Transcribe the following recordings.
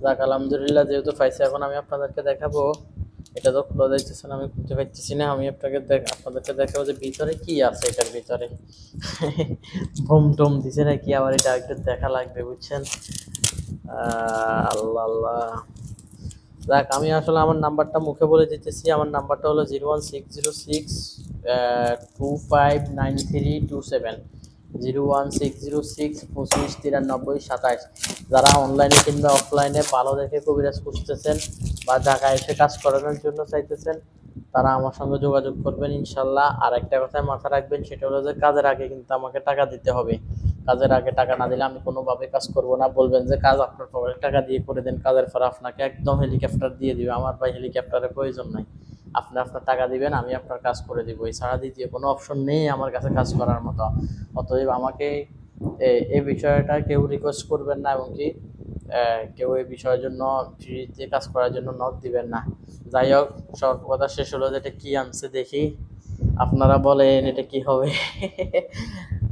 যাক আলহামদুলিল্লাহ, যেহেতু পাইছি এখন আমি আপনাদেরকে দেখাবো। এটা তো খোলা যাইতেছে না, আমি খুলতে পারতেছি না। আমি আপনাদেরকে দেখাবো যে ভিতরে কি আছে এটার ভিতরে। বোম টোম দিছে নাকি আবার, এটা একটু দেখা লাগবে বুঝছেন। আল্লাহ আল্লাহ। দেখ, আমি আসলে আমার নাম্বারটা মুখে বলে দিতেছি। আমার নাম্বারটা হলো 01606259327, 01606259327। যারা অনলাইনে কিংবা অফলাইনে ভালো দেখে কবিরাজ খুঁজতেছেন বা ঢাকায় এসে কাজ করানোর জন্য চাইতেছেন, তারা আমার সঙ্গে যোগাযোগ করবেন ইনশাল্লাহ। আর একটা কথায় মাথা রাখবেন, সেটা হলো যে কাজের আগে কিন্তু আমাকে টাকা দিতে হবে। কাজের আগে টাকা না দিলে আমি কোনোভাবে কাজ করব না। বলবেন যে কাজ আপনার পকেটে টাকা দিয়ে করে দেন, কাজের পর আপনাকে একদম হেলিকপ্টার দিয়ে দিবে। আমার ভাই হেলিকপ্টারের প্রয়োজন নাই। আপনি আপনার টাকা দিবেন, আমি আপনার কাজ করে দিব। এছাড়া দ্বিতীয় কোনো অপশন নেই আমার কাছে কাজ করার মতো। অতএব আমাকে এই বিষয়টা কেউ রিকোয়েস্ট করবেন না, এবং কি কেউ এই বিষয়ের জন্য ফ্রিতে কাজ করার জন্য নক দিবেন না। যাই হোক, সব কথা শেষ হলো, যেটা কি আনছে দেখি। আপনারা বলেন এটা কি হবে।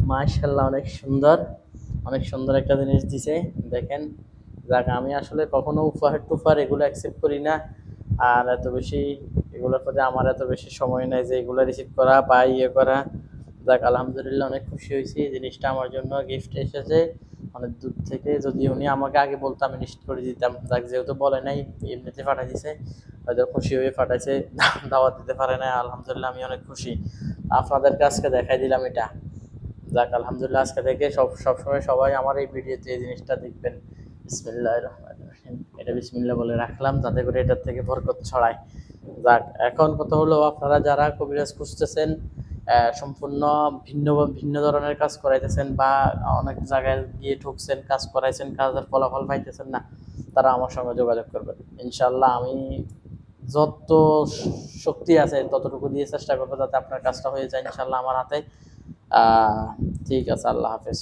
মাশাআল্লাহ, অনেক সুন্দর, অনেক সুন্দর একটা জিনিস দিছে, দেখেন। যাক, আমি আসলে কখনো উপহার টুফার এগুলো অ্যাকসেপ্ট করি না। আর এত বেশি এগুলোর প্রতি আমার এত বেশি সময় নাই যে এগুলো রিসিভ করা বা ইয়ে করা। যাক আলহামদুলিল্লাহ, অনেক খুশি হয়েছি। জিনিসটা আমার জন্য গিফট এসেছে অনেক দূর থেকে। যদি উনি আমাকে আগে বলতো আমি নিশ্চিত করে দিতাম। যাক, যেহেতু বলে নাই, এমনিতে পাঠাই দিছে, হয়তো খুশি হয়ে পাঠাইছে, দাওয়াত দিতে পারে না। আলহামদুলিল্লাহ, আমি অনেক খুশি। আপনাদেরকে আজকে দেখাই দিলাম এটা। যাক আলহামদুলিল্লাহ, আজকে থেকে সবসময় সবাই আমার এই ভিডিওতে এই জিনিসটা দেখবেন। বিসমিল্লাহির রহমানির রহিম। এটা বিসমিল্লাহ বলে রাখলাম যাতে করে এটার থেকে বরকত ছড়ায়। যাক, এখন কথা হলো, আপনারা যারা কবিরাজ খুঁজতেছেন, সম্পূর্ণ ভিন্ন ভিন্ন ধরনের কাজ করাইতেছেন বা অনেক জায়গায় গিয়ে ঠকছেন, কাজ করাইছেন, কাজের ফলাফল পাইতেছেন না, তারা আমার সঙ্গে যোগাযোগ করবেন ইনশাল্লাহ। আমি যত শক্তি আছে ততটুকু দিয়ে চেষ্টা করবো যাতে আপনার কাজটা হয়ে যায় ইনশাল্লাহ আমার হাতে। ঠিক আছে, আল্লাহ হাফেজ।